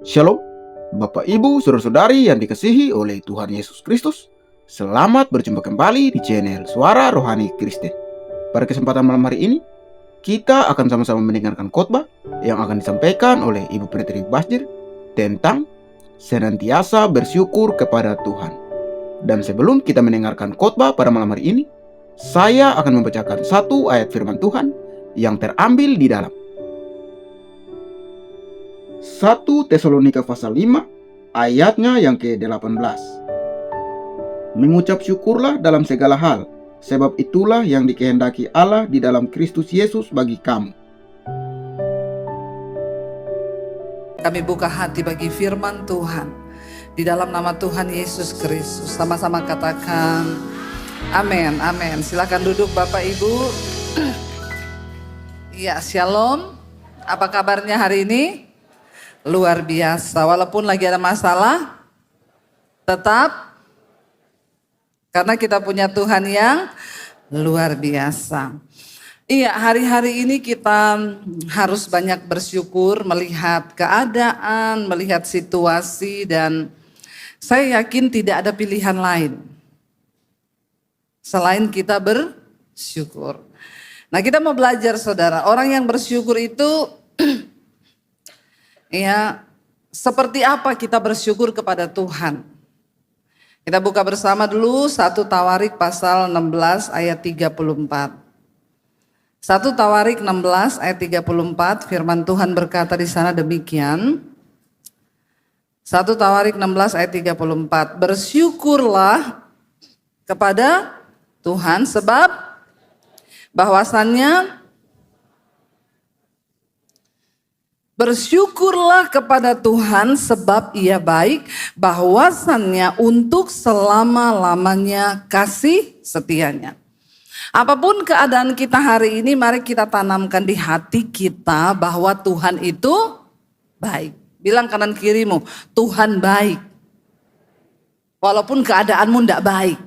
Shalom, Bapak Ibu, Saudara-saudari yang dikasihi oleh Tuhan Yesus Kristus. Selamat berjumpa kembali di channel Suara Rohani Kristen. Pada kesempatan malam hari ini, kita akan sama-sama mendengarkan khotbah yang akan disampaikan oleh Ibu Pretri Basjir tentang senantiasa bersyukur kepada Tuhan. Dan sebelum kita mendengarkan khotbah pada malam hari ini, saya akan membacakan satu ayat firman Tuhan yang terambil di dalam 1 Tesalonika pasal 5 ayatnya yang ke-18. Mengucap syukurlah dalam segala hal, sebab itulah yang dikehendaki Allah di dalam Kristus Yesus bagi kamu. Kami buka hati bagi firman Tuhan. Di dalam nama Tuhan Yesus Kristus, sama-sama katakan amin, amin. Silakan duduk Bapak Ibu. Ya, shalom. Apa kabarnya hari ini? Luar biasa, walaupun lagi ada masalah, tetap karena kita punya Tuhan yang luar biasa. Iya, hari-hari ini kita harus banyak bersyukur melihat keadaan, melihat situasi, dan saya yakin tidak ada pilihan lain selain kita bersyukur. Nah, kita mau belajar saudara, orang yang bersyukur itu ya, seperti apa kita bersyukur kepada Tuhan. Kita buka bersama dulu 1 Tawarik pasal 16 ayat 34. 1 Tawarik 16 ayat 34, firman Tuhan berkata di sana demikian. 1 Tawarik 16 ayat 34, bersyukurlah kepada Tuhan sebab bahwasannya bersyukurlah kepada Tuhan sebab Ia baik, bahwasannya untuk selama-lamanya kasih setianya. Apapun keadaan kita hari ini, mari kita tanamkan di hati kita bahwa Tuhan itu baik. Bilang kanan kirimu, Tuhan baik. Walaupun keadaanmu tidak baik,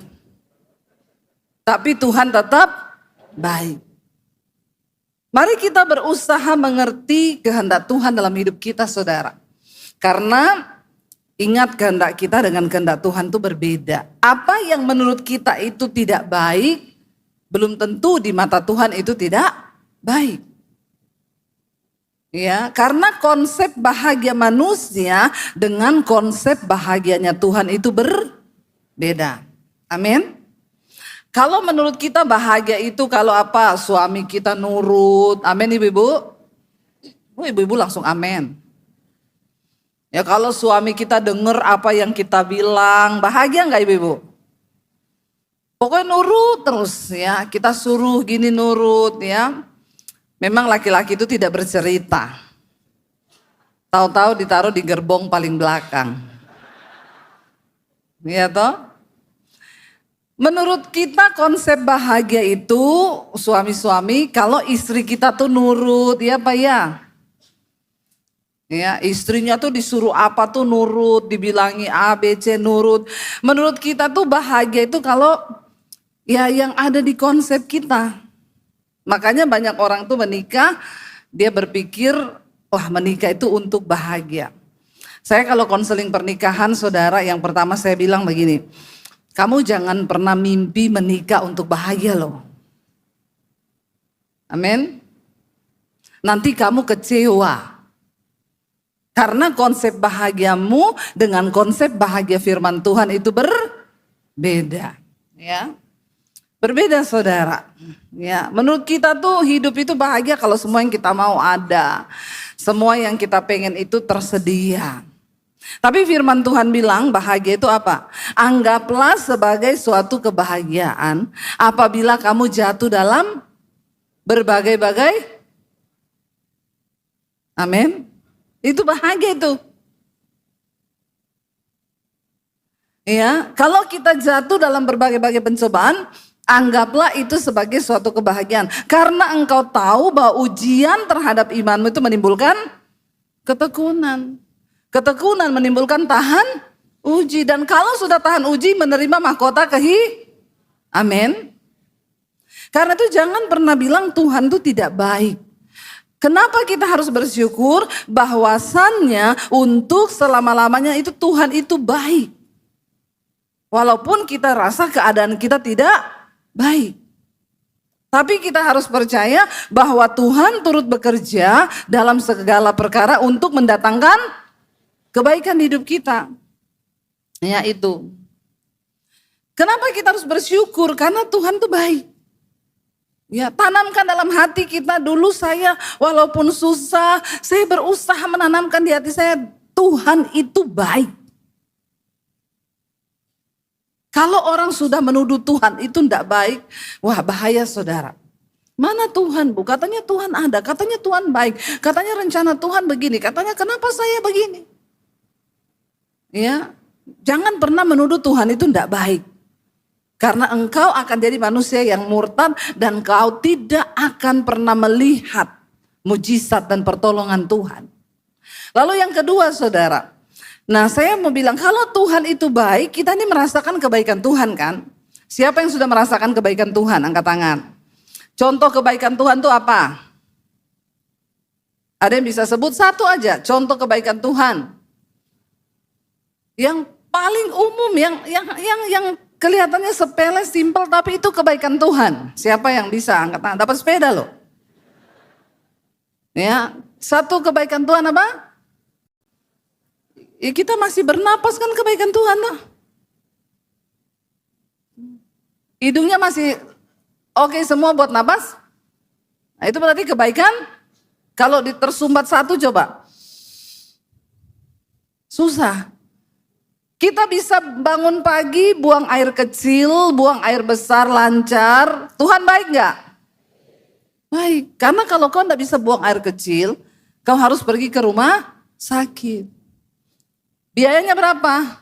tapi Tuhan tetap baik. Mari kita berusaha mengerti kehendak Tuhan dalam hidup kita saudara. Karena ingat kehendak kita dengan kehendak Tuhan itu berbeda. Apa yang menurut kita itu tidak baik, belum tentu di mata Tuhan itu tidak baik. Ya, karena konsep bahagia manusia dengan konsep bahagianya Tuhan itu berbeda. Amin. Kalau menurut kita bahagia itu kalau apa? Suami kita nurut. Amin ibu-ibu? Oh, ibu-ibu langsung amin. Ya, kalau suami kita dengar apa yang kita bilang, bahagia enggak ibu-ibu? Pokoknya nurut terus ya. Kita suruh gini nurut ya. Memang laki-laki itu tidak bercerita. Tahu-tahu ditaruh di gerbong paling belakang. Iya toh? Menurut kita konsep bahagia itu suami-suami kalau istri kita tuh nurut, ya Pak ya. Ya, istrinya tuh disuruh apa tuh nurut, dibilangi A, B, C nurut. Menurut kita tuh bahagia itu kalau ya yang ada di konsep kita. Makanya banyak orang tuh menikah, dia berpikir wah menikah itu untuk bahagia. Saya kalau konseling pernikahan saudara, yang pertama saya bilang begini. Kamu jangan pernah mimpi menikah untuk bahagia loh. Amin. Nanti kamu kecewa. Karena konsep bahagiamu dengan konsep bahagia firman Tuhan itu berbeda. Ya. Berbeda saudara. Ya, menurut kita tuh hidup itu bahagia kalau semua yang kita mau ada. Semua yang kita pengen itu tersedia. Tapi firman Tuhan bilang bahagia itu apa? Anggaplah sebagai suatu kebahagiaan apabila kamu jatuh dalam berbagai-bagai. Amin. Itu bahagia itu. Ya, kalau kita jatuh dalam berbagai-bagai pencobaan, anggaplah itu sebagai suatu kebahagiaan. Karena engkau tahu bahwa ujian terhadap imanmu itu menimbulkan ketekunan. Ketekunan menimbulkan tahan uji. Dan kalau sudah tahan uji menerima mahkota Amin. Karena itu jangan pernah bilang Tuhan itu tidak baik. Kenapa kita harus bersyukur? Bahwasannya untuk selama-lamanya itu Tuhan itu baik. Walaupun kita rasa keadaan kita tidak baik. Tapi kita harus percaya bahwa Tuhan turut bekerja dalam segala perkara untuk mendatangkan kebaikan hidup kita. Ya itu. Kenapa kita harus bersyukur? Karena Tuhan itu baik. Ya, tanamkan dalam hati kita dulu saya walaupun susah, saya berusaha menanamkan di hati saya Tuhan itu baik. Kalau orang sudah menuduh Tuhan itu tidak baik, wah bahaya saudara. Mana Tuhan Bu? Katanya Tuhan ada, katanya Tuhan baik, katanya rencana Tuhan begini, katanya kenapa saya begini? Ya, jangan pernah menuduh Tuhan itu tidak baik. Karena engkau akan jadi manusia yang murtad dan kau tidak akan pernah melihat mujizat dan pertolongan Tuhan. Lalu yang kedua saudara, nah saya mau bilang kalau Tuhan itu baik, kita ini merasakan kebaikan Tuhan kan? Siapa yang sudah merasakan kebaikan Tuhan? Angkat tangan. Contoh kebaikan Tuhan itu apa? Ada yang bisa sebut satu aja, contoh kebaikan Tuhan. Yang paling umum, yang kelihatannya sepele, simpel, tapi itu kebaikan Tuhan. Siapa yang bisa angkat tangan? Dapat sepeda loh. Ya, satu kebaikan Tuhan apa? Ya, kita masih bernapas kan kebaikan Tuhan loh. Hidungnya masih oke semua buat napas. Nah, itu berarti kebaikan. Kalau tersumbat satu coba. Susah. Kita bisa bangun pagi, buang air kecil, buang air besar, lancar. Tuhan baik gak? Baik, karena kalau kau tidak bisa buang air kecil, kau harus pergi ke rumah sakit. Biayanya berapa?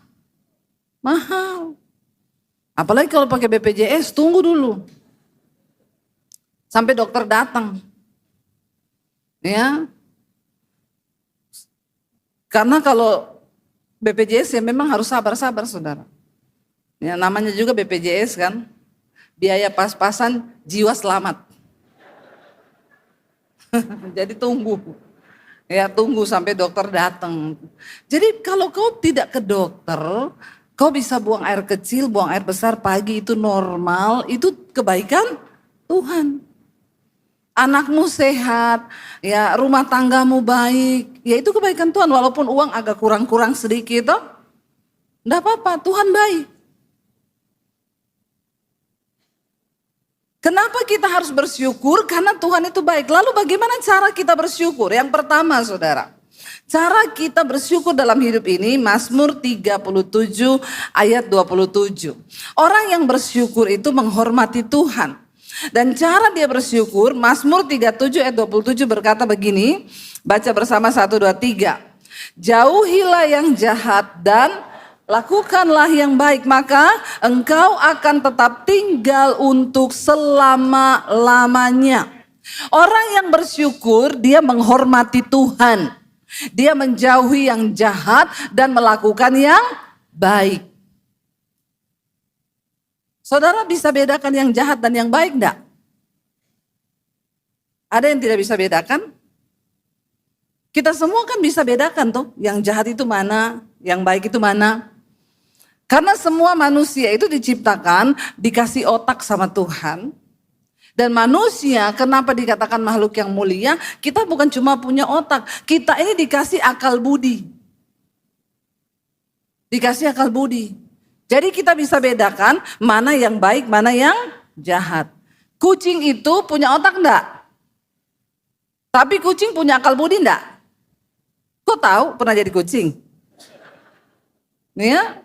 Mahal. Apalagi kalau pakai BPJS, tunggu dulu. Sampai dokter datang. Ya. Karena kalau BPJS ya memang harus sabar-sabar saudara. Ya, namanya juga BPJS kan. Biaya pas-pasan, jiwa selamat. Jadi tunggu. Ya tunggu sampai dokter datang. Jadi kalau kau tidak ke dokter, kau bisa buang air kecil, buang air besar pagi itu normal. Itu kebaikan Tuhan. Anakmu sehat, ya rumah tanggamu baik, ya itu kebaikan Tuhan. Walaupun uang agak kurang-kurang sedikit, enggak apa-apa, Tuhan baik. Kenapa kita harus bersyukur? Karena Tuhan itu baik. Lalu bagaimana cara kita bersyukur? Yang pertama saudara, cara kita bersyukur dalam hidup ini, Mazmur 37 ayat 27. Orang yang bersyukur itu menghormati Tuhan. Dan cara dia bersyukur, Mazmur 37 ayat 27 berkata begini, baca bersama 1, 2, 3. Jauhilah yang jahat dan lakukanlah yang baik, maka engkau akan tetap tinggal untuk selama-lamanya. Orang yang bersyukur, dia menghormati Tuhan. Dia menjauhi yang jahat dan melakukan yang baik. Saudara bisa bedakan yang jahat dan yang baik enggak? Ada yang tidak bisa bedakan? Kita semua kan bisa bedakan tuh, yang jahat itu mana, yang baik itu mana. Karena semua manusia itu diciptakan, dikasih otak sama Tuhan. Dan manusia kenapa dikatakan makhluk yang mulia? Kita bukan cuma punya otak, kita ini dikasih akal budi. Dikasih akal budi. Jadi kita bisa bedakan mana yang baik, mana yang jahat. Kucing itu punya otak enggak? Tapi kucing punya akal budi enggak? Kok tahu pernah jadi kucing? Ya,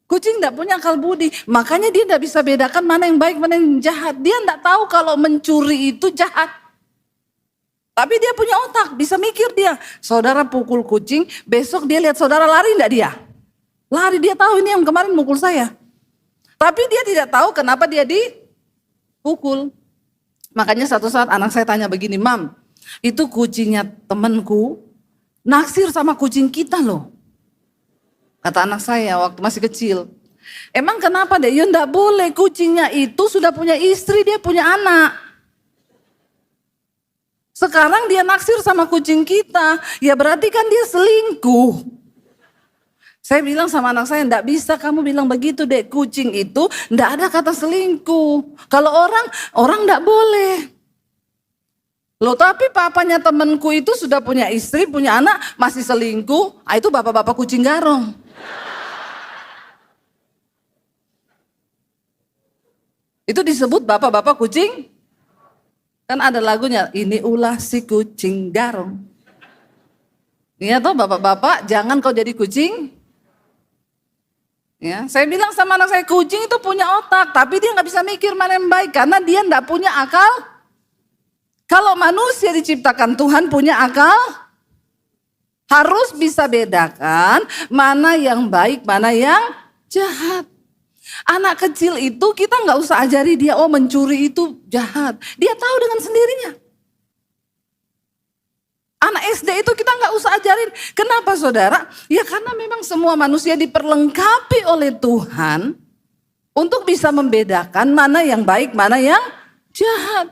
kucing enggak punya akal budi. Makanya dia enggak bisa bedakan mana yang baik, mana yang jahat. Dia enggak tahu kalau mencuri itu jahat. Tapi dia punya otak, bisa mikir dia. Saudara pukul kucing, besok dia lihat saudara lari enggak dia? Lari, dia tahu ini yang kemarin mukul saya. Tapi dia tidak tahu kenapa dia dipukul. Makanya satu saat anak saya tanya begini, Mam, itu kucingnya temanku naksir sama kucing kita loh. Kata anak saya waktu masih kecil. Emang kenapa deh? Ya enggak boleh, kucingnya itu sudah punya istri, dia punya anak. Sekarang dia naksir sama kucing kita, ya berarti kan dia selingkuh. Saya bilang sama anak saya, enggak bisa kamu bilang begitu dek, kucing itu enggak ada kata selingkuh. Kalau orang enggak boleh. Loh tapi papanya temanku itu sudah punya istri, punya anak, masih selingkuh, itu bapak-bapak kucing garong. Itu disebut bapak-bapak kucing. Kan ada lagunya, ini ulah si kucing garong. Iya toh bapak-bapak, jangan kau jadi kucing. Ya, saya bilang sama anak saya, kucing itu punya otak, tapi dia nggak bisa mikir mana yang baik karena dia nggak punya akal. Kalau manusia diciptakan Tuhan punya akal, harus bisa bedakan mana yang baik, mana yang jahat. Anak kecil itu kita nggak usah ajari dia, oh mencuri itu jahat. Dia tahu dengan sendirinya. Anak SD itu kita nggak usah ajarin. Kenapa saudara? Ya karena memang semua manusia diperlengkapi oleh Tuhan untuk bisa membedakan mana yang baik, mana yang jahat.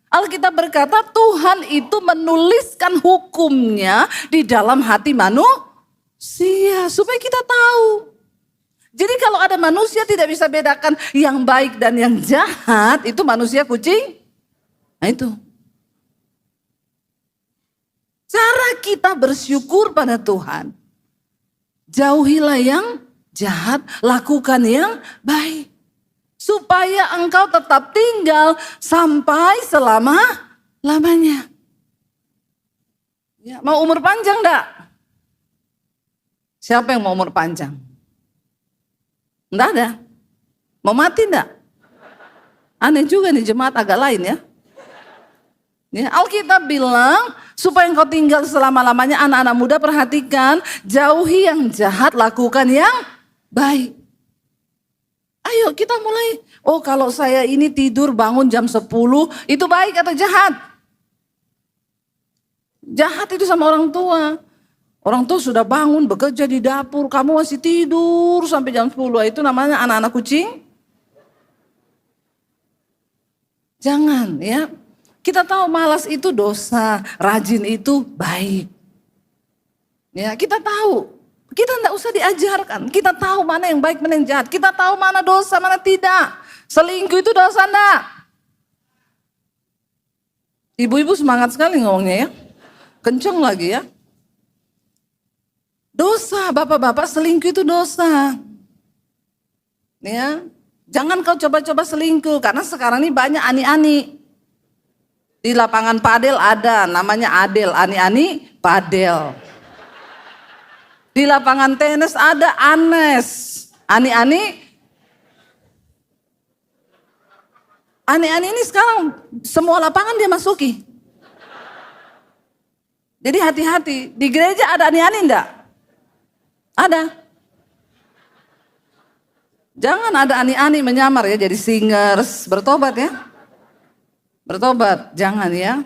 Alkitab berkata Tuhan itu menuliskan hukumnya di dalam hati manusia supaya kita tahu. Jadi kalau ada manusia tidak bisa bedakan yang baik dan yang jahat, itu manusia kucing. Nah itu. Cara kita bersyukur pada Tuhan. Jauhilah yang jahat, lakukan yang baik. Supaya engkau tetap tinggal sampai selama-lamanya. Ya, mau umur panjang enggak? Siapa yang mau umur panjang? Enggak ada. Mau mati enggak? Aneh juga nih jemaat agak lain ya. Ya, Alkitab bilang supaya engkau tinggal selama-lamanya, anak-anak muda perhatikan, jauhi yang jahat, lakukan yang baik. Ayo kita mulai, oh kalau saya ini tidur bangun jam 10, itu baik atau jahat? Jahat itu sama orang tua. Orang tua sudah bangun bekerja di dapur, kamu masih tidur sampai jam 10, itu namanya anak-anak kucing. Jangan ya. Kita tahu malas itu dosa, rajin itu baik. Ya, kita tahu. Kita enggak usah diajarkan. Kita tahu mana yang baik, mana yang jahat. Kita tahu mana dosa, mana tidak. Selingkuh itu dosa enggak? Ibu-ibu semangat sekali ngomongnya ya. Kenceng lagi ya. Dosa, bapak-bapak, selingkuh itu dosa. Ya. Jangan kau coba-coba selingkuh karena sekarang ini banyak ani-ani. Di lapangan padel ada, namanya Adel, ani-ani padel. Di lapangan tenis ada Anes, ani-ani. Ani-ani ini sekarang semua lapangan dia masuki. Jadi hati-hati, di gereja ada ani-ani enggak? Ada. Jangan ada ani-ani menyamar ya jadi singers, bertobat ya. Bertobat, jangan ya.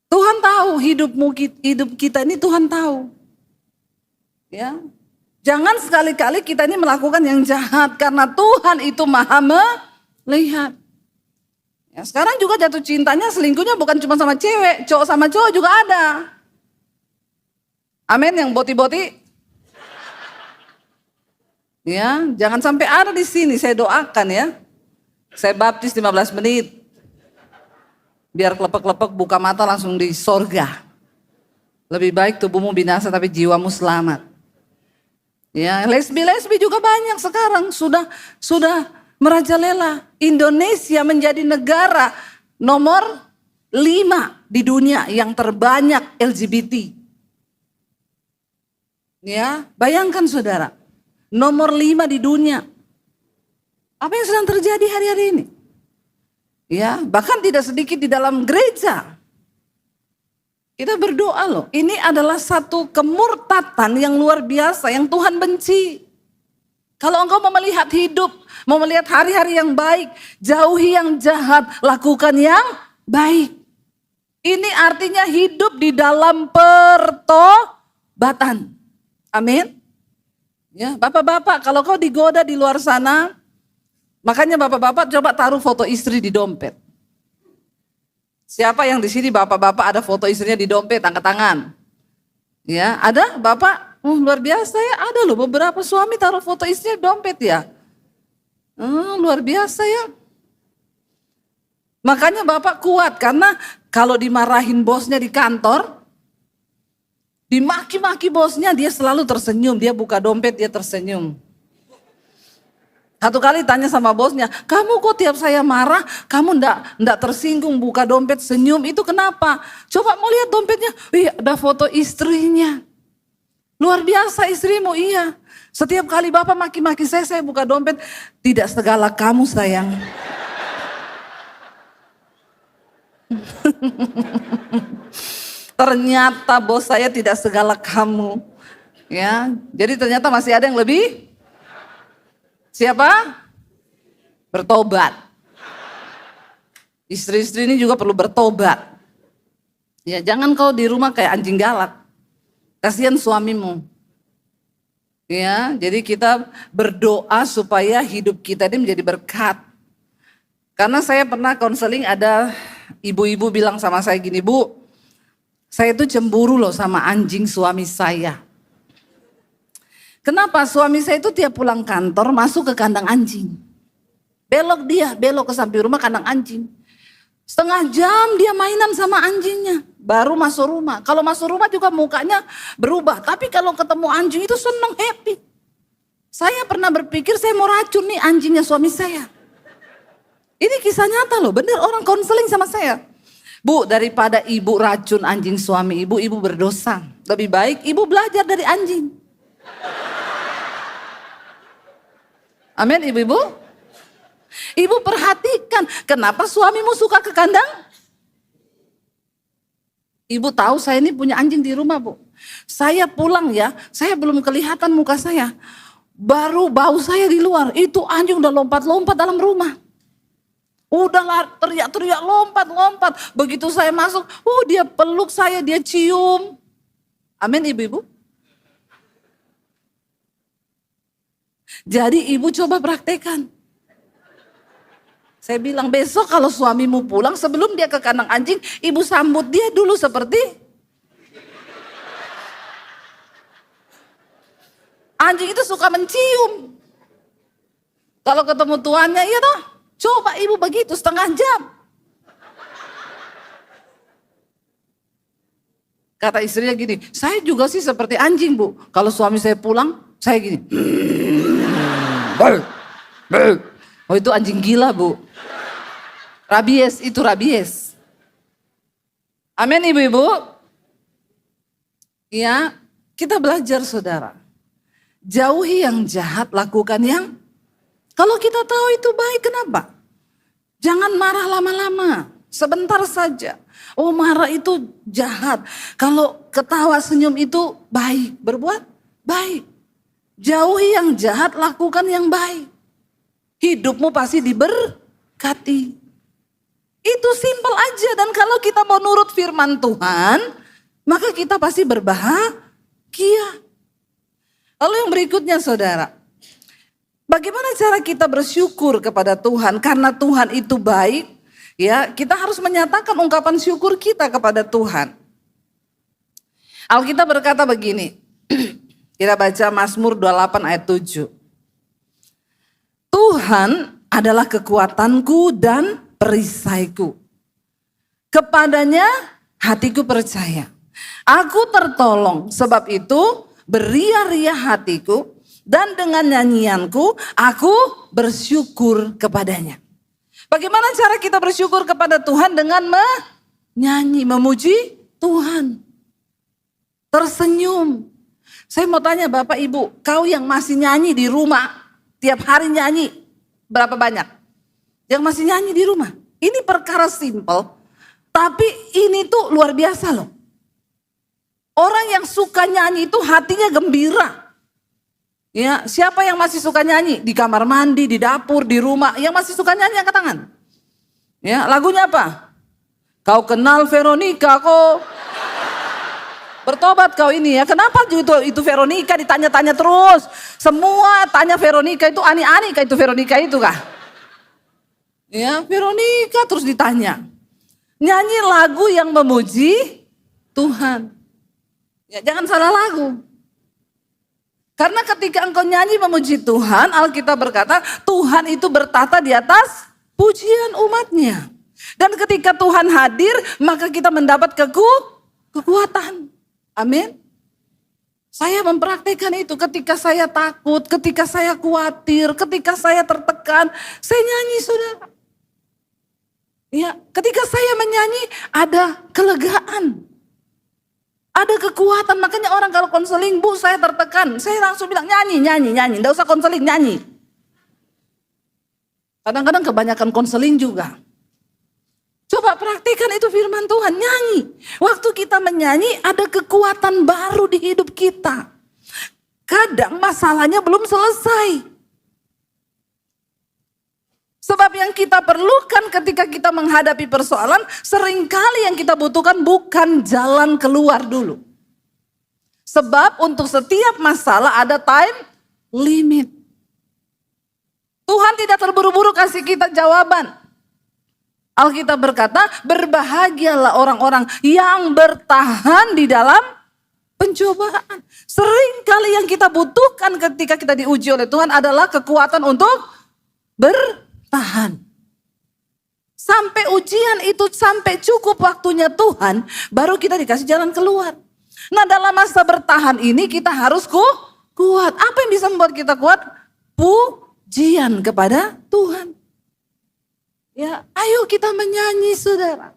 Tuhan tahu hidup kita ini Tuhan tahu. Ya. Jangan sekali-kali kita ini melakukan yang jahat karena Tuhan itu Maha melihat. Ya, sekarang juga jatuh cintanya selingkuhnya bukan cuma sama cewek, cowok sama cowok juga ada. Amin yang boti-boti. Ya, jangan sampai ada di sini, saya doakan ya. Saya baptis 15 menit. Biar kelepek-kelepek buka mata langsung di sorga. Lebih baik tubuhmu binasa tapi jiwamu selamat. Ya, lesbi-lesbi juga banyak sekarang sudah merajalela. Indonesia menjadi negara nomor 5 di dunia yang terbanyak LGBT. Ya, bayangkan saudara. Nomor 5 di dunia. Apa yang sedang terjadi hari-hari ini? Ya, bahkan tidak sedikit di dalam gereja. Kita berdoa loh, ini adalah satu kemurtatan yang luar biasa yang Tuhan benci. Kalau engkau mau melihat hidup, mau melihat hari-hari yang baik, jauhi yang jahat, lakukan yang baik. Ini artinya hidup di dalam pertobatan. Amin. Ya, bapak-bapak, kalau kau digoda di luar sana, makanya bapak-bapak coba taruh foto istri di dompet. Siapa yang di sini bapak-bapak ada foto istrinya di dompet, angkat tangan. Ya, ada bapak? Luar biasa ya, ada loh beberapa suami taruh foto istrinya di dompet ya. Luar biasa ya. Makanya bapak kuat karena kalau dimarahin bosnya di kantor, dimaki-maki bosnya dia selalu tersenyum, dia buka dompet dia tersenyum. Satu kali tanya sama bosnya, kamu kok tiap saya marah, kamu ndak tersinggung buka dompet senyum, itu kenapa? Coba mau lihat dompetnya, ada foto istrinya. Luar biasa istrimu, iya. Setiap kali bapak maki-maki saya buka dompet, tidak segala kamu sayang. Ternyata bos saya tidak segala kamu. Ya, jadi ternyata masih ada yang lebih. Siapa? Bertobat. Istri-istri ini juga perlu bertobat. Ya, jangan kau di rumah kayak anjing galak. Kasihan suamimu. Ya, jadi kita berdoa supaya hidup kita ini menjadi berkat. Karena saya pernah konseling, ada ibu-ibu bilang sama saya gini, Bu, saya itu cemburu loh sama anjing suami saya. Kenapa? Suami saya itu tiap pulang kantor masuk ke kandang anjing. Belok ke samping rumah kandang anjing. Setengah jam dia mainan sama anjingnya. Baru masuk rumah. Kalau masuk rumah juga mukanya berubah. Tapi kalau ketemu anjing itu senang, happy. Saya pernah berpikir saya mau racun nih anjingnya suami saya. Ini kisah nyata loh, bener orang konseling sama saya. Bu, daripada ibu racun anjing suami ibu, ibu berdosa. Lebih baik ibu belajar dari anjing. Amin ibu-ibu. Ibu perhatikan, kenapa suamimu suka ke kandang? Ibu tahu saya ini punya anjing di rumah, Bu. Saya pulang ya, saya belum kelihatan muka saya. Baru bau saya di luar, itu anjing udah lompat-lompat dalam rumah. Udah teriak-teriak, lompat-lompat. Begitu saya masuk, dia peluk saya, dia cium. Amin ibu-ibu. Jadi ibu coba praktekkan. Saya bilang besok kalau suamimu pulang sebelum dia ke kandang anjing, ibu sambut dia dulu seperti anjing itu suka mencium. Kalau ketemu tuannya, iya toh, coba ibu begitu setengah jam. Kata istrinya gini, saya juga sih seperti anjing Bu. Kalau suami saya pulang, saya gini. Oh itu anjing gila Bu. Rabies, itu rabies. Amin ibu-ibu. Ya, kita belajar saudara. Jauhi yang jahat, lakukan yang. Kalau kita tahu itu baik, kenapa? Jangan marah lama-lama, sebentar saja. Oh marah itu jahat. Kalau ketawa senyum itu baik, berbuat baik. Jauhi yang jahat, lakukan yang baik. Hidupmu pasti diberkati. Itu simpel aja, dan kalau kita mau nurut firman Tuhan, maka kita pasti berbahagia. Lalu yang berikutnya saudara, bagaimana cara kita bersyukur kepada Tuhan? Karena Tuhan itu baik, ya kita harus menyatakan ungkapan syukur kita kepada Tuhan. Alkitab berkata begini, kita baca Mazmur 28 ayat 7. Tuhan adalah kekuatanku dan perisaiku. Kepadanya hatiku percaya. Aku tertolong, sebab itu beria-ria hatiku dan dengan nyanyianku aku bersyukur kepadanya. Bagaimana cara kita bersyukur kepada Tuhan? Dengan menyanyi, memuji Tuhan. Tersenyum. Saya mau tanya Bapak Ibu, kau yang masih nyanyi di rumah, tiap hari nyanyi, berapa banyak? Yang masih nyanyi di rumah. Ini perkara simpel, tapi ini tuh luar biasa loh. Orang yang suka nyanyi itu hatinya gembira. Ya, siapa yang masih suka nyanyi? Di kamar mandi, di dapur, di rumah. Yang masih suka nyanyi angkat tangan. Ya, lagunya apa? Kau kenal Veronica kok. Bertobat kau ini ya. Kenapa itu Veronica ditanya-tanya terus? Semua tanya Veronica itu ani-ani kah itu Veronica itu kah? Ya, Veronica terus ditanya. Nyanyi lagu yang memuji Tuhan. Ya, jangan salah lagu. Karena ketika engkau nyanyi memuji Tuhan, Alkitab berkata Tuhan itu bertata di atas pujian umatnya. Dan ketika Tuhan hadir, maka kita mendapat kekuatan. Amin. Saya mempraktikkan itu ketika saya takut, ketika saya khawatir, ketika saya tertekan, saya nyanyi, saudara. Ya, ketika saya menyanyi ada kelegaan. Ada kekuatan, makanya orang kalau konseling, Bu saya tertekan, saya langsung bilang nyanyi, enggak usah konseling, nyanyi. Kadang-kadang kebanyakan konseling juga. Coba praktikan itu firman Tuhan, nyanyi. Waktu kita menyanyi ada kekuatan baru di hidup kita. Kadang masalahnya belum selesai. Sebab yang kita perlukan ketika kita menghadapi persoalan, seringkali yang kita butuhkan bukan jalan keluar dulu. Sebab untuk setiap masalah ada time limit. Tuhan tidak terburu-buru kasih kita jawaban. Alkitab berkata, berbahagialah orang-orang yang bertahan di dalam pencobaan. Seringkali yang kita butuhkan ketika kita diuji oleh Tuhan adalah kekuatan untuk bertahan. Sampai ujian itu, sampai cukup waktunya Tuhan, baru kita dikasih jalan keluar. Nah, dalam masa bertahan ini kita harus kuat. Apa yang bisa membuat kita kuat? Pujian kepada Tuhan. Ya, ayo kita menyanyi, saudara.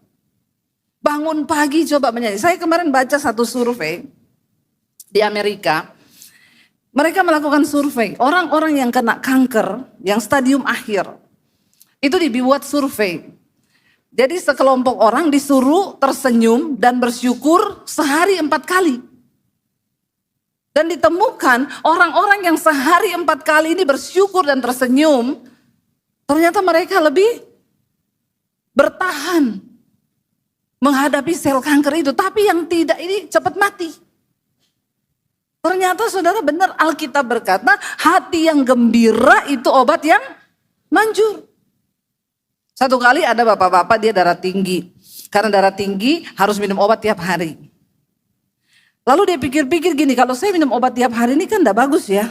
Bangun pagi coba menyanyi. Saya kemarin baca satu survei di Amerika. Mereka melakukan survei. Orang-orang yang kena kanker, yang stadium akhir. Itu dibuat survei. Jadi sekelompok orang disuruh tersenyum dan bersyukur sehari 4 kali. Dan ditemukan orang-orang yang sehari 4 kali ini bersyukur dan tersenyum, ternyata mereka lebih bertahan menghadapi sel kanker itu. Tapi yang tidak ini cepat mati. Ternyata saudara benar, Alkitab berkata hati yang gembira itu obat yang manjur. Satu kali ada bapak-bapak dia darah tinggi. Karena darah tinggi harus minum obat tiap hari. Lalu dia pikir-pikir gini, kalau saya minum obat tiap hari ini kan enggak bagus ya.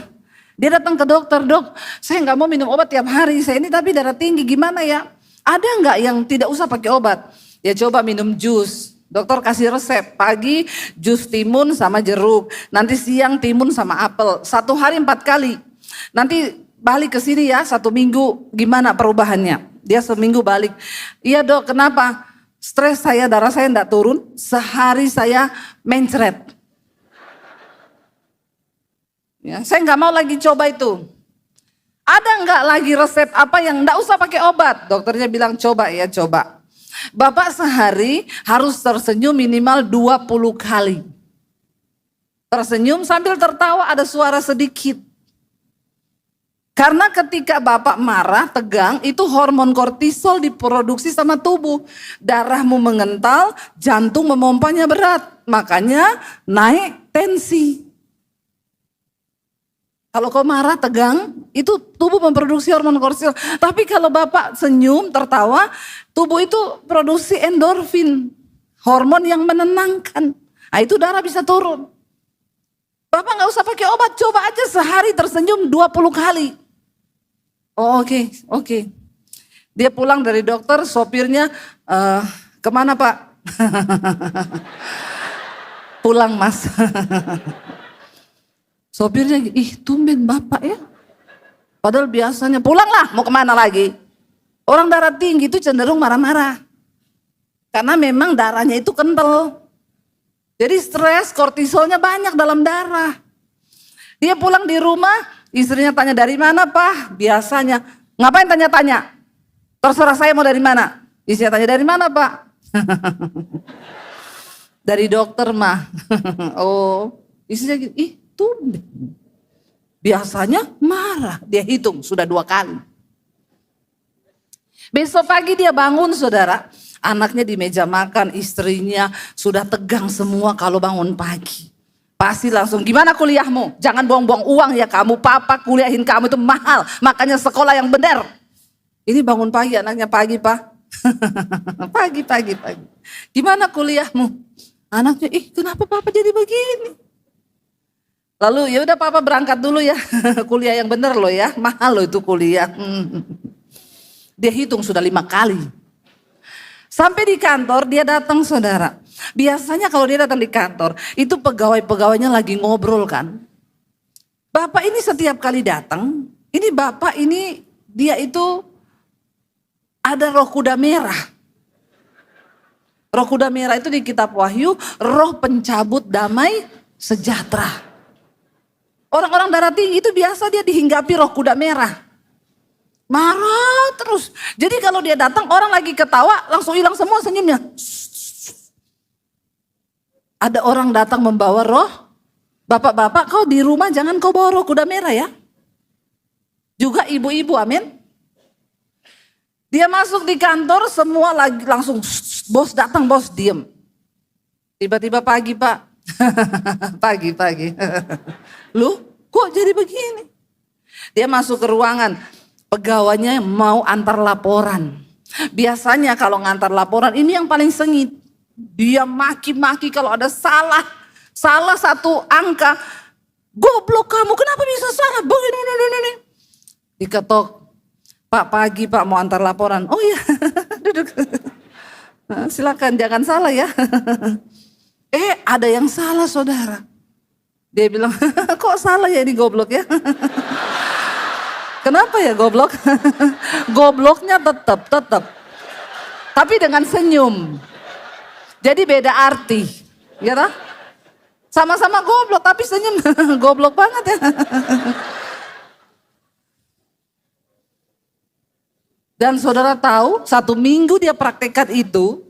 Dia datang ke dokter, dok saya nggak mau minum obat tiap hari, saya ini tapi darah tinggi, gimana ya? Ada nggak yang tidak usah pakai obat? Ya coba minum jus. Dokter kasih resep, pagi jus timun sama jeruk, nanti siang timun sama apel, 1 hari 4 kali. Nanti balik ke sini ya 1 minggu, gimana perubahannya? Dia seminggu balik, iya dok kenapa? Stres saya, darah saya enggak turun, sehari saya mencret. Ya, saya nggak mau lagi coba itu. Ada nggak lagi resep apa yang enggak usah pakai obat? Dokternya bilang coba ya, coba. Bapak sehari harus tersenyum minimal 20 kali. Tersenyum sambil tertawa, ada suara sedikit. Karena ketika Bapak marah, tegang, itu hormon kortisol diproduksi sama tubuh. Darahmu mengental, jantung memompanya berat. Makanya naik tensi. Kalau kau marah, tegang, itu tubuh memproduksi hormon kortisol. Tapi kalau Bapak senyum, tertawa, tubuh itu produksi endorfin. Hormon yang menenangkan. Nah, itu darah bisa turun. Bapak gak usah pakai obat, coba aja sehari tersenyum 20 kali. Oh oke. Dia pulang dari dokter, sopirnya, kemana Pak? Pulang Mas. Sopirnya, ih tumben Bapak ya. Padahal biasanya, pulanglah mau kemana lagi. Orang darah tinggi itu cenderung marah-marah. Karena memang darahnya itu kental. Jadi stres, kortisolnya banyak dalam darah. Dia pulang di rumah, istrinya tanya dari mana Pak? Biasanya, ngapain tanya-tanya? Terserah saya mau dari mana. Istrinya tanya dari mana Pak? Dari dokter mah. Oh, istrinya gitu, ih tumben. Biasanya marah, dia hitung sudah 2 kali. Besok pagi dia bangun saudara, anaknya di meja makan, istrinya sudah tegang semua kalau bangun pagi. Pasti langsung, gimana kuliahmu? Jangan buang-buang uang ya kamu, papa kuliahin kamu itu mahal, makanya sekolah yang benar. Ini bangun pagi, anaknya pagi Pak. Pagi. Gimana kuliahmu? Anaknya, kenapa papa jadi begini? Lalu ya udah papa berangkat dulu ya. Kuliah yang bener loh ya, mahal loh itu kuliah. Dia hitung sudah 5 kali. Sampai di kantor dia datang saudara. Biasanya kalau dia datang di kantor, itu pegawai-pegawainya lagi ngobrol kan. Bapak ini setiap kali datang, ini bapak ini dia itu ada roh kuda merah. Roh kuda merah itu di kitab Wahyu, roh pencabut damai sejahtera. Orang-orang darah tinggi itu biasa dia dihinggapi roh kuda merah. Marah terus. Jadi kalau dia datang orang lagi ketawa langsung hilang semua senyumnya. Ada orang datang membawa roh. Bapak-bapak kau di rumah jangan kau bawa roh kuda merah ya. Juga ibu-ibu, amin. Dia masuk di kantor semua lagi langsung bos datang, bos diem. Tiba-tiba pagi pak. Pagi. Loh kok jadi begini? Dia masuk ke ruangan. Pegawainya mau antar laporan. Biasanya kalau ngantar laporan ini yang paling sengit. Dia maki-maki kalau ada salah satu angka. Goblok kamu, kenapa bisa salah? Begini. Diketok. Pak pagi pak mau antar laporan. Oh iya, duduk. Silakan jangan salah ya. Ada yang salah saudara. Dia bilang, kok salah ya ini goblok ya. Kenapa ya goblok? Gobloknya tetap. Tapi dengan senyum. Jadi beda arti. Ya tak? Sama-sama goblok tapi senyum. Goblok banget ya. Dan saudara tahu 1 minggu dia praktekkan itu.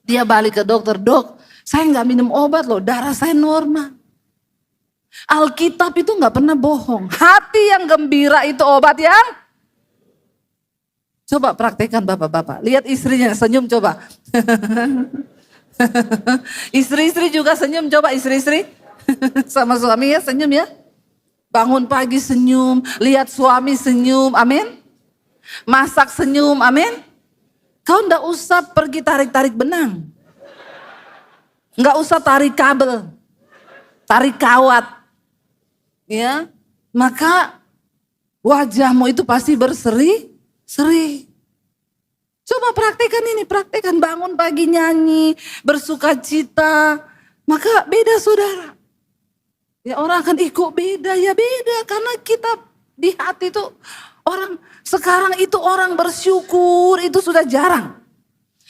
Dia balik ke dokter. Dok, saya gak minum obat loh. Darah saya normal. Alkitab itu gak pernah bohong. Hati yang gembira itu obat yang. Coba praktekkan bapak-bapak. Lihat istrinya senyum coba. Istri-istri juga senyum coba istri-istri. Sama suami ya senyum ya. Bangun pagi senyum. Lihat suami senyum. Amin. Masak senyum. Amin. Kau gak usah pergi tarik-tarik benang. Gak usah tarik kabel. Tarik kawat. Ya, maka wajahmu itu pasti berseri-seri. Coba praktekkan bangun pagi nyanyi, bersuka cita, maka beda saudara. Ya orang akan kok beda ya beda karena kita di hati itu orang sekarang itu orang bersyukur itu sudah jarang.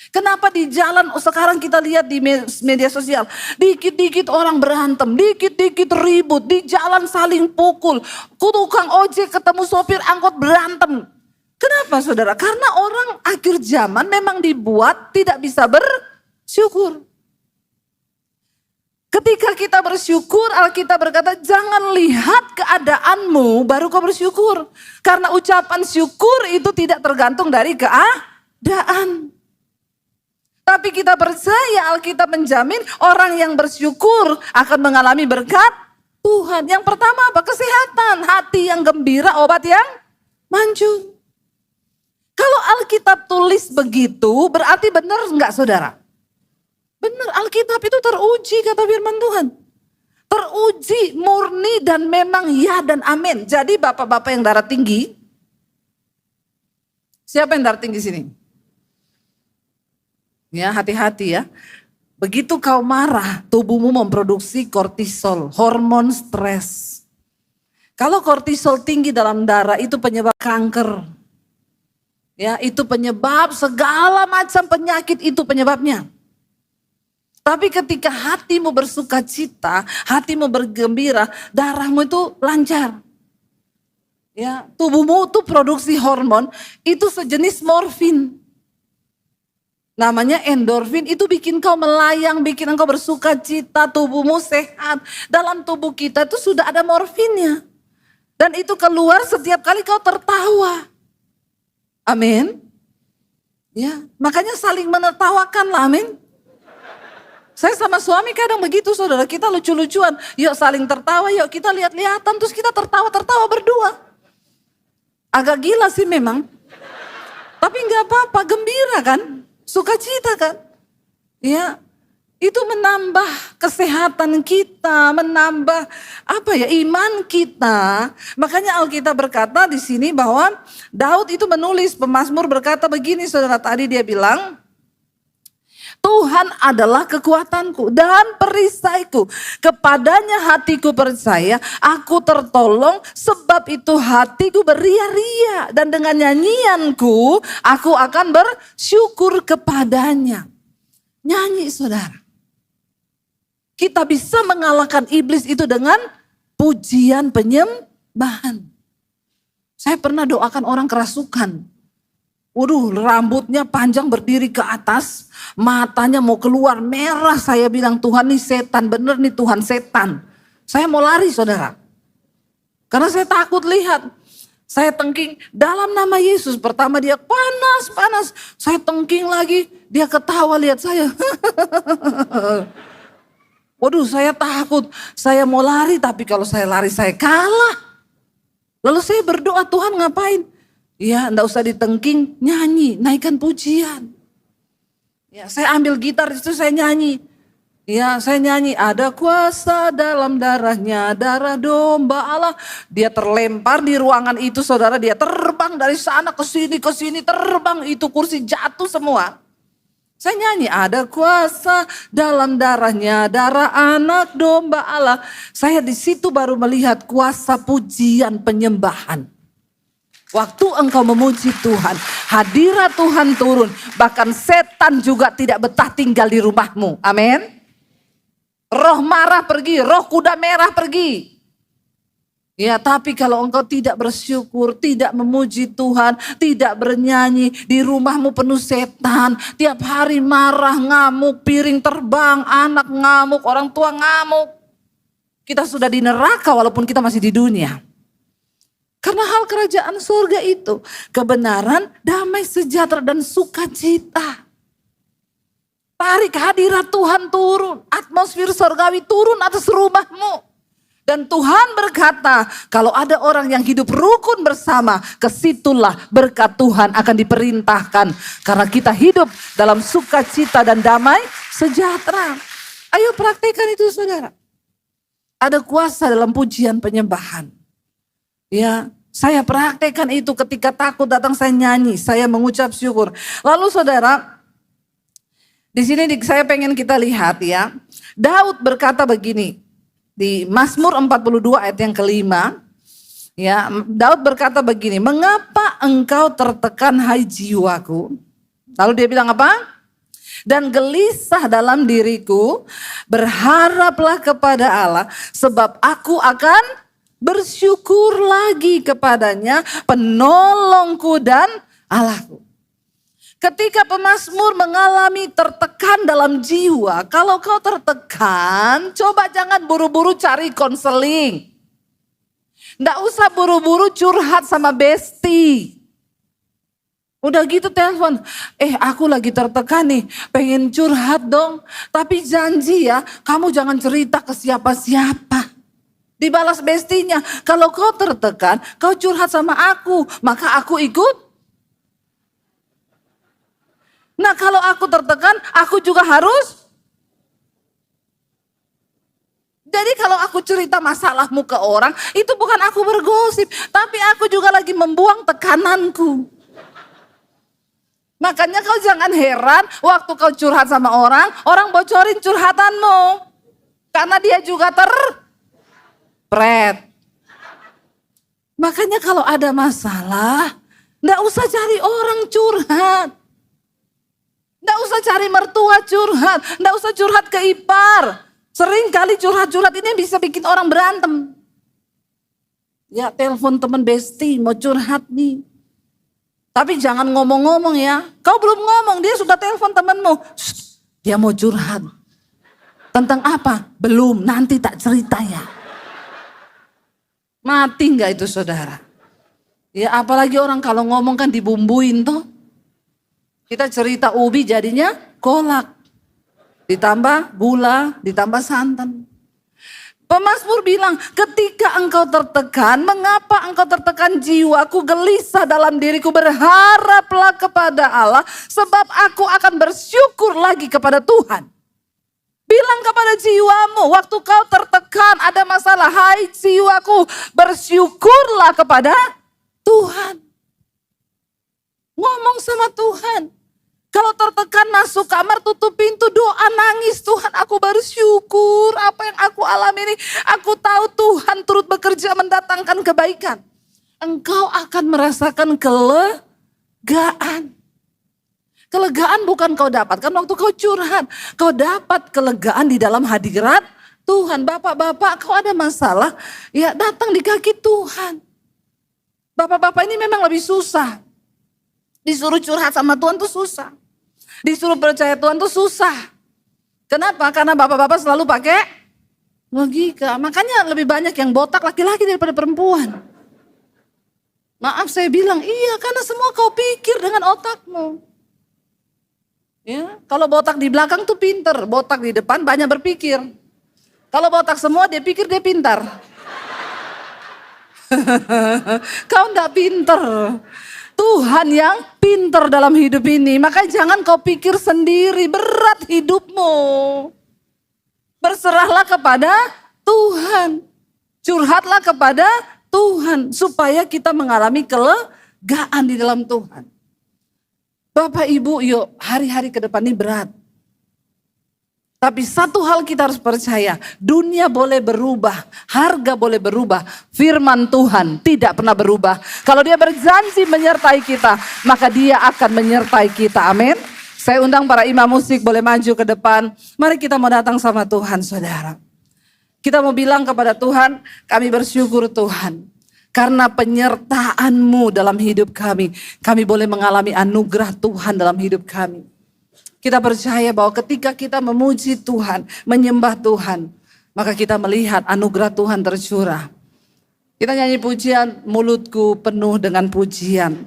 Kenapa di jalan sekarang kita lihat di media sosial, dikit-dikit orang berantem, dikit-dikit ribut, di jalan saling pukul, tukang ojek ketemu sopir angkot berantem. Kenapa saudara? Karena orang akhir zaman memang dibuat tidak bisa bersyukur. Ketika kita bersyukur, Alkitab berkata jangan lihat keadaanmu baru kau bersyukur. Karena ucapan syukur itu tidak tergantung dari keadaan. Tapi kita percaya Alkitab menjamin orang yang bersyukur akan mengalami berkat Tuhan. Yang pertama apa? Kesehatan. Hati yang gembira, obat yang manjur. Kalau Alkitab tulis begitu berarti benar enggak saudara? Benar, Alkitab itu teruji kata firman Tuhan. Teruji, murni dan memang ya dan amin. Jadi bapak-bapak yang darah tinggi. Siapa yang darah tinggi sini? Ya, hati-hati ya. Begitu kau marah, tubuhmu memproduksi kortisol, hormon stres. Kalau kortisol tinggi dalam darah itu penyebab kanker. Ya, itu penyebab segala macam penyakit itu penyebabnya. Tapi ketika hatimu bersuka cita, hatimu bergembira, darahmu itu lancar. Ya, tubuhmu itu produksi hormon, itu sejenis morfin. Namanya endorfin itu bikin kau melayang, bikin engkau bersuka cita, tubuhmu sehat. Dalam tubuh kita itu sudah ada morfinnya. Dan itu keluar setiap kali kau tertawa. Amin. Ya, makanya saling menertawakan lah, amin. Saya sama suami kadang begitu saudara, kita lucu-lucuan. Yuk saling tertawa, yuk kita lihat-lihatan, terus kita tertawa-tertawa berdua. Agak gila sih memang. Tapi nggak apa-apa, gembira kan? Sukacita kan? Ya, itu menambah kesehatan kita, menambah iman kita. Makanya Alkitab berkata di sini bahwa Daud itu menulis, pemazmur berkata begini, saudara, tadi dia bilang, Tuhan adalah kekuatanku dan perisaiku. Kepadanya hatiku percaya, aku tertolong, sebab itu hatiku beria-ria. Dan dengan nyanyianku, aku akan bersyukur kepadanya. Nyanyi, saudara. Kita bisa mengalahkan iblis itu dengan pujian penyembahan. Saya pernah doakan orang kerasukan. Waduh, rambutnya panjang berdiri ke atas, matanya mau keluar merah. Saya bilang, Tuhan nih setan, bener nih Tuhan setan. Saya mau lari, saudara. Karena saya takut lihat. Saya tengking dalam nama Yesus. Pertama dia panas. Saya tengking lagi, dia ketawa lihat saya. Waduh, saya takut. Saya mau lari, tapi kalau saya lari saya kalah. Lalu saya berdoa, Tuhan ngapain? Ya, enggak usah ditengking, nyanyi, naikkan pujian. Ya, saya ambil gitar itu saya nyanyi. Ya, saya nyanyi, ada kuasa dalam darahnya, darah domba Allah. Dia terlempar di ruangan itu, saudara, dia terbang dari sana ke sini terbang, itu kursi jatuh semua. Saya nyanyi, ada kuasa dalam darahnya, darah anak domba Allah. Saya di situ baru melihat kuasa pujian penyembahan. Waktu engkau memuji Tuhan, hadirat Tuhan turun. Bahkan setan juga tidak betah tinggal di rumahmu. Amin. Roh marah pergi, roh kuda merah pergi. Ya, tapi kalau engkau tidak bersyukur, tidak memuji Tuhan, tidak bernyanyi, di rumahmu penuh setan. Tiap hari marah, ngamuk, piring terbang, anak ngamuk, orang tua ngamuk. Kita sudah di neraka walaupun kita masih di dunia. Karena hal kerajaan surga itu kebenaran, damai sejahtera dan sukacita. Tarik hadirat Tuhan turun, atmosfer surgawi turun atas rumahmu. Dan Tuhan berkata, kalau ada orang yang hidup rukun bersama, kesitulah berkat Tuhan akan diperintahkan. Karena kita hidup dalam sukacita dan damai sejahtera. Ayo praktekkan itu, saudara. Ada kuasa dalam pujian penyembahan. Ya, saya praktekkan itu ketika takut datang saya nyanyi, saya mengucap syukur. Lalu saudara, di sini saya pengen kita lihat ya. Daud berkata begini di Mazmur 42 ayat yang kelima. Ya, Daud berkata begini, mengapa engkau tertekan hai jiwaku? Lalu dia bilang apa? Dan gelisah dalam diriku, berharaplah kepada Allah, sebab aku akan bersyukur lagi kepadanya, penolongku dan Allahku. Ketika pemazmur mengalami tertekan dalam jiwa, kalau kau tertekan, coba jangan buru-buru cari konseling. Nggak usah buru-buru curhat sama besti. Udah gitu telepon, aku lagi tertekan nih, pengen curhat dong. Tapi janji ya, kamu jangan cerita ke siapa-siapa. Dibalas bestinya, kalau kau tertekan, kau curhat sama aku, maka aku ikut. Nah kalau aku tertekan, aku juga harus. Jadi kalau aku cerita masalahmu ke orang, itu bukan aku bergosip, tapi aku juga lagi membuang tekananku. Makanya kau jangan heran waktu kau curhat sama orang, orang bocorin curhatanmu. Karena dia juga terpret. Makanya kalau ada masalah, nggak usah cari orang curhat. Nggak usah cari mertua curhat, nggak usah curhat ke ipar. Sering kali curhat-curhat ini bisa bikin orang berantem. Ya telepon teman besti mau curhat nih. Tapi jangan ngomong-ngomong ya. Kau belum ngomong, dia sudah telepon temanmu. Dia mau curhat. Tentang apa? Belum, nanti tak cerita ya. Mati nggak itu saudara? Ya apalagi orang kalau ngomong kan dibumbuin toh. Kita cerita ubi jadinya kolak. Ditambah gula, ditambah santan. Pemazmur bilang, ketika engkau tertekan, mengapa engkau tertekan jiwaku, gelisah dalam diriku, berharaplah kepada Allah, sebab aku akan bersyukur lagi kepada Tuhan. Bilang kepada jiwamu, waktu kau tertekan, ada masalah, hai jiwaku, bersyukurlah kepada Tuhan. Ngomong sama Tuhan. Kalau tertekan masuk kamar, tutup pintu, doa, nangis. Tuhan, aku bersyukur apa yang aku alami ini. Aku tahu Tuhan turut bekerja mendatangkan kebaikan. Engkau akan merasakan kelegaan. Kelegaan bukan kau dapatkan waktu kau curhat. Kau dapat kelegaan di dalam hadirat Tuhan. Bapak-bapak, kau ada masalah, ya datang di kaki Tuhan. Bapak-bapak ini memang lebih susah. Disuruh curhat sama Tuhan tuh susah. Disuruh percaya Tuhan tuh susah. Kenapa? Karena bapak-bapak selalu pakai logika. Makanya lebih banyak yang botak laki-laki daripada perempuan. Maaf saya bilang, iya karena semua kau pikir dengan otakmu. Ya, kalau botak di belakang tuh pinter, botak di depan banyak berpikir. Kalau botak semua dia pikir dia pintar. Kau enggak pinter. Tuhan yang pintar dalam hidup ini. Maka jangan kau pikir sendiri, berat hidupmu. Berserahlah kepada Tuhan. Curhatlah kepada Tuhan. Supaya kita mengalami kelegaan di dalam Tuhan. Bapak Ibu, yuk hari-hari ke depan ini berat. Tapi satu hal kita harus percaya, dunia boleh berubah, harga boleh berubah, firman Tuhan tidak pernah berubah. Kalau dia berjanji menyertai kita, maka dia akan menyertai kita, amin. Saya undang para imam musik boleh maju ke depan. Mari kita mau datang sama Tuhan, saudara. Kita mau bilang kepada Tuhan, kami bersyukur Tuhan. Karena penyertaan-Mu dalam hidup kami boleh mengalami anugerah Tuhan dalam hidup kami. Kita percaya bahwa ketika kita memuji Tuhan, menyembah Tuhan, maka kita melihat anugerah Tuhan tercurah. Kita nyanyi pujian, mulutku penuh dengan pujian.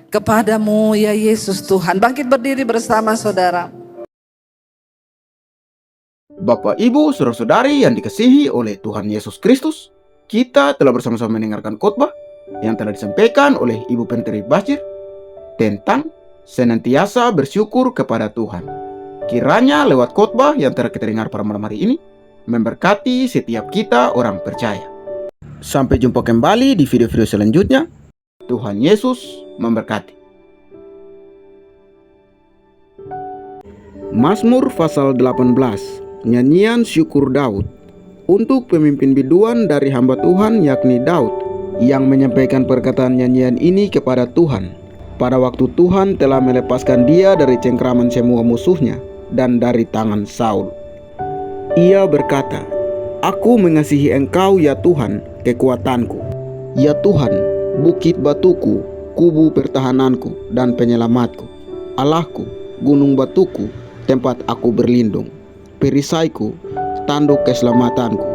Kepadamu ya Yesus Tuhan. Bangkit berdiri bersama saudara. Bapak, Ibu, saudara-saudari yang dikasihi oleh Tuhan Yesus Kristus, kita telah bersama-sama mendengarkan khotbah yang telah disampaikan oleh Ibu Penteri Bashir tentang senantiasa bersyukur kepada Tuhan. Kiranya lewat khotbah yang telah kita dengar pada malam hari ini memberkati setiap kita orang percaya. Sampai jumpa kembali di video-video selanjutnya. Tuhan Yesus memberkati. Mazmur pasal 18. Nyanyian syukur Daud. Untuk pemimpin biduan dari hamba Tuhan yakni Daud, yang menyampaikan perkataan nyanyian ini kepada Tuhan pada waktu Tuhan telah melepaskan dia dari cengkraman semua musuhnya dan dari tangan Saul. Ia berkata, "Aku mengasihi Engkau ya Tuhan, kekuatanku. Ya Tuhan, bukit batuku, kubu pertahananku dan penyelamatku. Allahku, gunung batuku, tempat aku berlindung. Perisaiku, tanduk keselamatanku,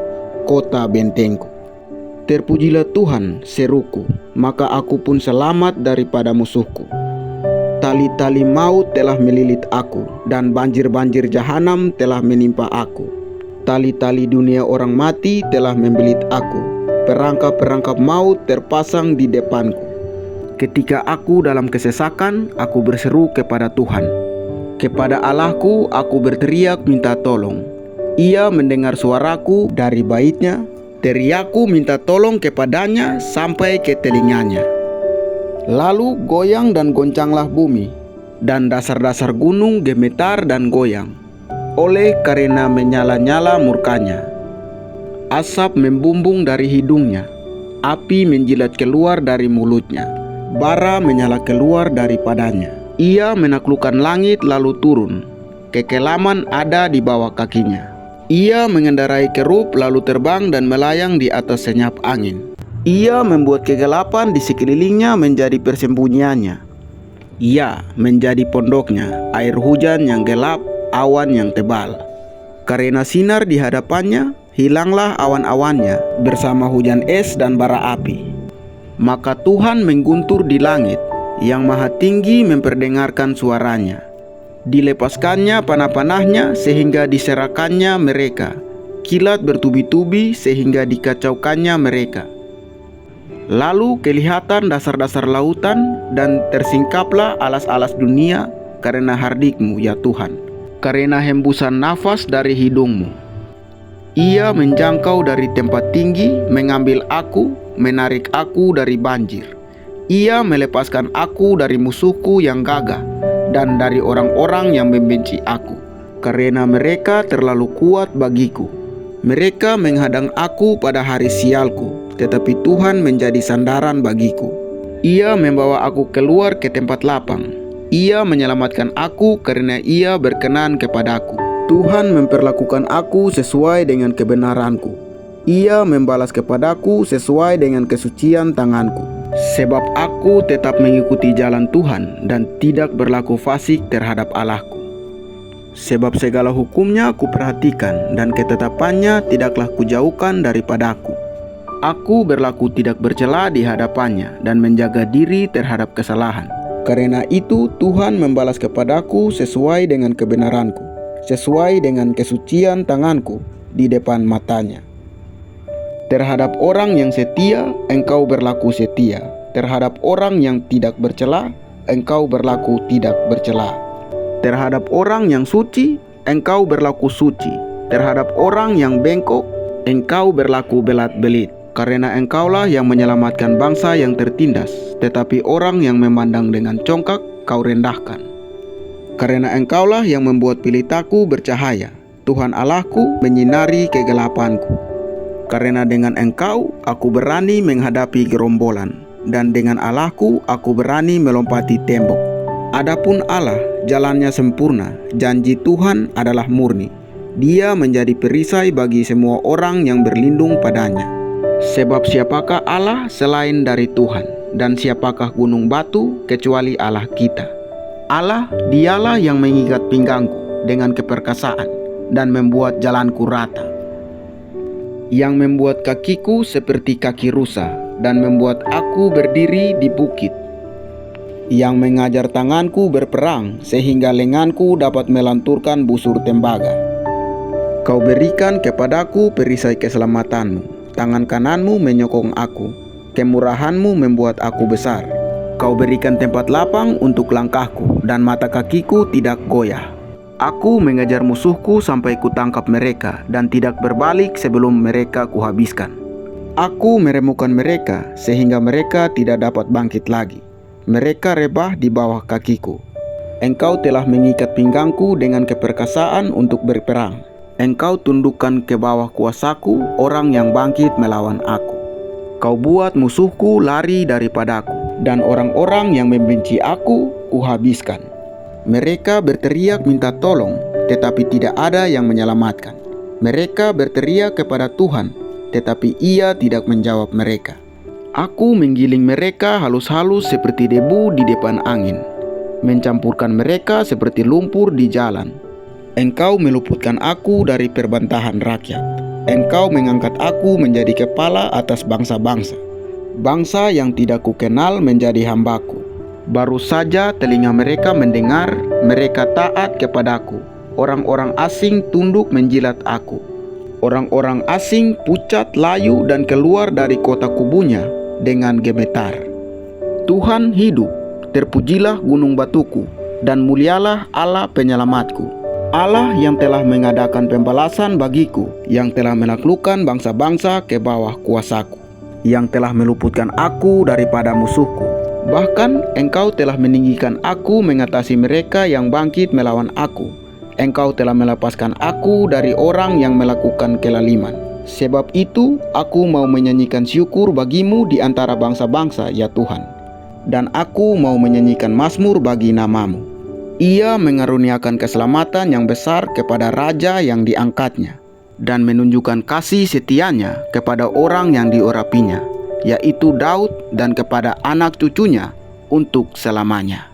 kota bentengku. Terpujilah Tuhan, seruku, maka aku pun selamat daripada musuhku. Tali-tali maut telah melilit aku, dan banjir-banjir jahanam telah menimpa aku. Tali-tali dunia orang mati telah membelit aku. Perangkap-perangkap maut terpasang di depanku. Ketika aku dalam kesesakan, aku berseru kepada Tuhan. Kepada Allahku aku berteriak minta tolong. Ia mendengar suaraku dari baitnya. Teriakku minta tolong kepadanya sampai ke telinganya. Lalu goyang dan goncanglah bumi, dan dasar-dasar gunung gemetar dan goyang, oleh karena menyala-nyala murkanya. Asap membumbung dari hidungnya, api menjilat keluar dari mulutnya, bara menyala keluar daripadanya. Ia menaklukkan langit lalu turun, kekelaman ada di bawah kakinya. Ia mengendarai kerub lalu terbang dan melayang di atas senyap angin. Ia membuat kegelapan di sekelilingnya menjadi persembunyiannya. Ia menjadi pondoknya, air hujan yang gelap, awan yang tebal. Karena sinar di hadapannya, hilanglah awan-awannya bersama hujan es dan bara api. Maka Tuhan mengguntur di langit, yang maha tinggi memperdengarkan suaranya. Dilepaskannya panah-panahnya sehingga diserahkannya mereka. berkilat bertubi-tubi sehingga dikacaukannya mereka. Lalu kelihatan dasar-dasar lautan dan tersingkaplah alas-alas dunia karena hardik-Mu ya Tuhan, karena hembusan nafas dari hidung-Mu. Ia menjangkau dari tempat tinggi, mengambil aku, menarik aku dari banjir. Ia melepaskan aku dari musuhku yang gagah dan dari orang-orang yang membenci aku, karena mereka terlalu kuat bagiku. Mereka menghadang aku pada hari sialku, tetapi Tuhan menjadi sandaran bagiku. Ia membawa aku keluar ke tempat lapang. Ia menyelamatkan aku karena Ia berkenan kepadaku. Tuhan memperlakukan aku sesuai dengan kebenaranku. Ia membalas kepadaku sesuai dengan kesucian tanganku. Sebab aku tetap mengikuti jalan Tuhan dan tidak berlaku fasik terhadap Allahku. Sebab segala hukumnya kuperhatikan dan ketetapannya tidaklah kujauhkan daripadaku. Aku berlaku tidak bercela di hadapannya dan menjaga diri terhadap kesalahan. Karena itu Tuhan membalas kepadaku sesuai dengan kebenaranku, sesuai dengan kesucian tanganku di depan matanya. Terhadap orang yang setia, engkau berlaku setia. Terhadap orang yang tidak bercela, engkau berlaku tidak bercela. Terhadap orang yang suci, engkau berlaku suci. Terhadap orang yang bengkok, engkau berlaku belat-belit. Karena engkaulah yang menyelamatkan bangsa yang tertindas, tetapi orang yang memandang dengan congkak, kau rendahkan. Karena engkaulah yang membuat pelitaku bercahaya, Tuhan Allahku menyinari kegelapanku. Karena dengan engkau, aku berani menghadapi gerombolan, dan dengan Allahku, aku berani melompati tembok. Adapun Allah, jalannya sempurna, janji Tuhan adalah murni. Dia menjadi perisai bagi semua orang yang berlindung padanya. Sebab siapakah Allah selain dari Tuhan, dan siapakah gunung batu kecuali Allah kita? Allah, Dialah yang mengikat pinggangku dengan keperkasaan dan membuat jalanku rata, yang membuat kakiku seperti kaki rusa dan membuat aku berdiri di bukit, yang mengajar tanganku berperang sehingga lenganku dapat melanturkan busur tembaga. Kau berikan kepadaku perisai keselamatanmu, tangan kananmu menyokong aku, kemurahanmu membuat aku besar. Kau berikan tempat lapang untuk langkahku dan mata kakiku tidak goyah. Aku mengejar musuhku sampai kutangkap mereka dan tidak berbalik sebelum mereka kuhabiskan. Aku meremukkan mereka sehingga mereka tidak dapat bangkit lagi. Mereka rebah di bawah kakiku. Engkau telah mengikat pinggangku dengan keperkasaan untuk berperang. Engkau tundukkan ke bawah kuasaku orang yang bangkit melawan aku. Kau buat musuhku lari daripadaku, dan orang-orang yang membenci aku kuhabiskan. Mereka berteriak minta tolong, tetapi tidak ada yang menyelamatkan. Mereka berteriak kepada Tuhan, tetapi Ia tidak menjawab mereka. Aku menggiling mereka halus-halus seperti debu di depan angin, mencampurkan mereka seperti lumpur di jalan. Engkau meluputkan aku dari perbantahan rakyat. Engkau mengangkat aku menjadi kepala atas bangsa-bangsa. Bangsa yang tidak kukenal menjadi hambaku. Baru saja telinga mereka mendengar, mereka taat kepadaku. Orang-orang asing tunduk menjilat aku. Orang-orang asing pucat layu dan keluar dari kota kubunya dengan gemetar. Tuhan hidup, terpujilah gunung batuku, dan mulialah Allah penyelamatku. Allah yang telah mengadakan pembalasan bagiku, yang telah menaklukkan bangsa-bangsa ke bawah kuasaku, yang telah meluputkan aku daripada musuhku. Bahkan engkau telah meninggikan aku mengatasi mereka yang bangkit melawan aku. Engkau telah melepaskan aku dari orang yang melakukan kelaliman. Sebab itu aku mau menyanyikan syukur bagimu di antara bangsa-bangsa ya Tuhan. Dan aku mau menyanyikan mazmur bagi namamu. Ia mengaruniakan keselamatan yang besar kepada raja yang diangkatnya, dan menunjukkan kasih setianya kepada orang yang diurapinya, yaitu Daud, dan kepada anak cucunya untuk selamanya.